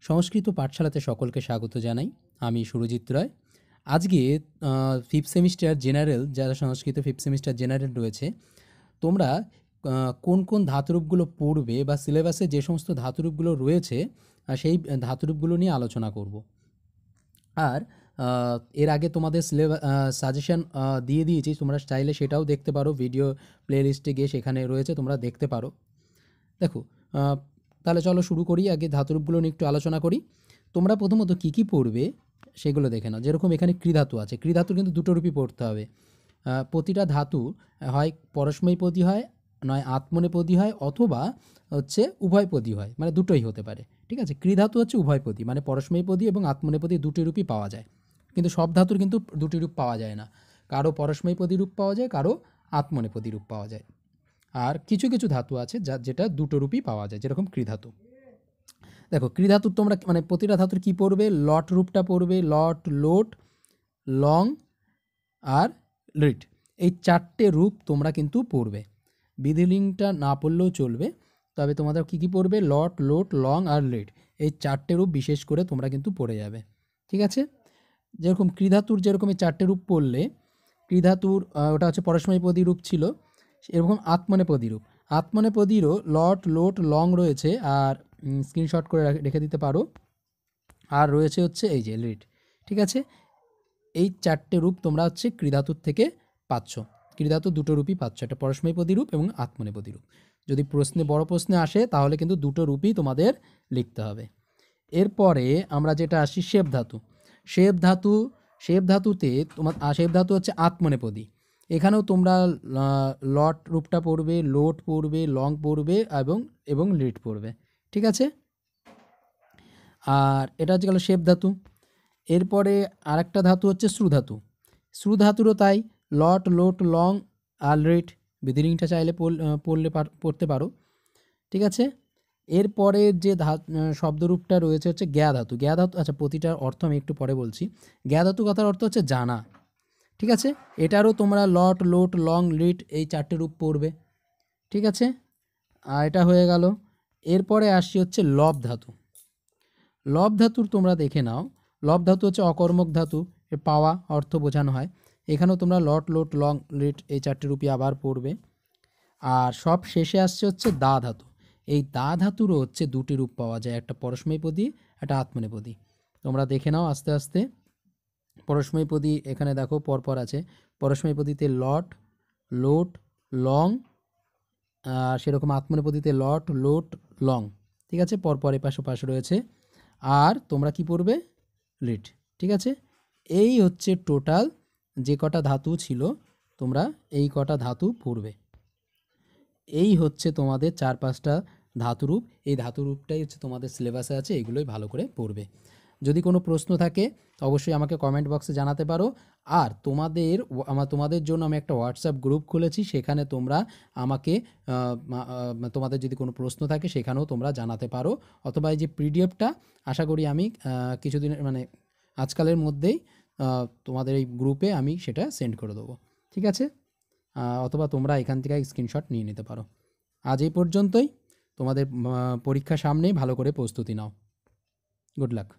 সংস্কৃত পাঠশালাতে সকলকে স্বাগত জানাই। আমি সুরজিৎ রায়। আজকে ফিফথ সেমিস্টার জেনারেল, যারা সংস্কৃত ফিফথ সেমিস্টার জেনারেল রয়েছে, তোমরা কোন কোন ধাতুরূপগুলো পড়বে বা সিলেবাসে যে সমস্ত ধাতুরূপগুলো রয়েছে সেই ধাতুরূপগুলো নিয়ে আলোচনা করব। আর এর আগে তোমাদের সাজেশন দিয়ে দিয়েছি, তোমরা চাইলে সেটাও দেখতে পারো, ভিডিও প্লেলিস্টে গিয়ে সেখানে রয়েছে, তোমরা দেখতে পারো। দেখো, তাহলে চলো শুরু করি। আগে ধাতুরূপগুলো নিয়ে একটু আলোচনা করি। তোমরা প্রথমত কী কী পড়বে সেগুলো দেখে নাও। যেরকম এখানে ক্রিধাতু আছে, ক্রিধাতুর কিন্তু দুটো রূপই পড়তে হবে। প্রতিটা ধাতু হয় পরস্মৈপদী হয়, নয় আত্মনেপদী হয়, অথবা হচ্ছে উভয়পদী হয়, মানে দুটোই হতে পারে। ঠিক আছে, ক্রিধাতু হচ্ছে উভয়পদী, মানে পরস্মৈপদী এবং আত্মনেপদী দুটি রূপই পাওয়া যায়। কিন্তু সব ধাতুর কিন্তু দুটি রূপ পাওয়া যায় না, কারো পরস্মৈপদী রূপ পাওয়া যায়, কারো আত্মনেপদী রূপ পাওয়া যায়। আর কিছু কিছু ধাতু আছে যেটা দুটো রূপই পাওয়া যায়, যেরকম ক্রিধাতু। দেখো, ক্রিধাতুর তোমরা মানে প্রতিটা ধাতুর কি পড়বে? লট রূপটা পড়বে, লট, লোট, লং আর লিট। এই চারটে রূপ তোমরা কিন্তু পড়বে। বিধিলিঙ্গটা না পড়লেও চলবে, তবে তোমাদের কি কি পড়বে? লট, লোট, লং আর লিট, এই চারটে রূপ বিশেষ করে তোমরা কিন্তু পড়ে যাবে। ঠিক আছে, যেরকম ক্রিধাতুর যেরকম এই চারটে রূপ পড়লে, ক্রিধাতুর ওটা হচ্ছে পরস্মৈপদী রূপ ছিল, এরকম আত্মনেপদী রূপ। আত্মনেপদীরও লট, লোট, লং রয়েছে, আর স্ক্রিনশট করে রেখে দিতে পারো। আর রয়েছে হচ্ছে এই যে লিট। ঠিক আছে, এই চারটে রূপ তোমরা হচ্ছে ক্রিধাতুর থেকে পাচ্ছ। ক্রিধাতুর দুটো রূপই পাচ্ছ, একটা পরস্মৈপদী রূপ এবং আত্মনেপদী রূপ। যদি বড় প্রশ্নে আসে তাহলে কিন্তু দুটো রূপই তোমাদের লিখতে হবে। এরপরে আমরা যেটা আসি শেপ ধাতু। শেপ ধাতুতে শেপ ধাতু হচ্ছে আত্মনেপদী। এখানেও তোমরা লট রূপটা পড়বে, লোট পড়বে, লং পড়বে এবং লিট পড়বে। ঠিক আছে, আর এটা হচ্ছে গেল শেপ ধাতু। এরপরে আরেকটা ধাতু হচ্ছে শ্রুধাতু। শ্রুধাতুরও তাই, লট, লোট, লং আর লিট। বিধিলিঙ্গটা চাইলে পড়তে পারো। ঠিক আছে, এরপরে যে শব্দরূপটা রয়েছে হচ্ছে জ্ঞা ধাতু। জ্ঞা ধাতু, আচ্ছা প্রতিটার অর্থ আমি একটু পরে বলছি। জ্ঞা ধাতু কথার অর্থ হচ্ছে জানা। ঠিক আছে, এটারও তোমরা লট, লোট, লং, লিট এই চারটে রূপ পড়বে। ঠিক আছে, আর এটা হয়ে গেল। এরপরে আসছি হচ্ছে লব ধাতু। লব ধাতুর তোমরা দেখে নাও। লব ধাতু হচ্ছে অকর্মক ধাতু, পাওয়া অর্থ বোঝানো হয়। এখানেও তোমরা লট, লোট, লং, লিট এই চারটে রূপই আবার পড়বে। আর সব শেষে আসছে হচ্ছে দা ধাতু। এই দা ধাতুরও হচ্ছে দুটি রূপ পাওয়া যায়, একটা পরস্মৈপদী, একটা আত্মনেপদী। তোমরা দেখে নাও আস্তে আস্তে। পরস্মৈপদী এখানে দেখো পরপর আছে। পরস্মৈপদীতে লট, লোট, লং, আর সেরকম আত্মনেপদীতে লট, লোট, লং। ঠিক আছে, পরপর এপাশে পাশে রয়েছে। আর তোমরা কি পড়বে? লিট। ঠিক আছে, এই হচ্ছে টোটাল যে কটা ধাতু ছিল, তোমরা এই কটা ধাতু পড়বে। এই হচ্ছে তোমাদের 4-5টা ধাতুরূপ। এই ধাতুরূপটাই হচ্ছে তোমাদের সিলেবাসে আছে, এগুলোই ভালো করে পড়বে। যদি কোনো প্রশ্ন থাকে অবশ্যই আমাকে কমেন্ট বক্সে জানাতে পারো। আর তোমাদের জন্য আমি একটা হোয়াটসঅ্যাপ গ্রুপ খুলেছি, সেখানে তোমরা আমাকে তোমাদের যদি কোনো প্রশ্ন থাকে সেখানেও তোমরা জানাতে পারো। অথবা এই যে পিডিএফটা আশা করি আমি কিছুদিনের মানে আজকালের মধ্যেই তোমাদের এই গ্রুপে আমি সেটা সেন্ড করে দেবো। ঠিক আছে, অথবা তোমরা এখান থেকে স্ক্রিনশট নিয়ে নিতে পারো। আজ এই পর্যন্তই। তোমাদের পরীক্ষা সামনেই, ভালো করে প্রস্তুতি নাও। Good luck.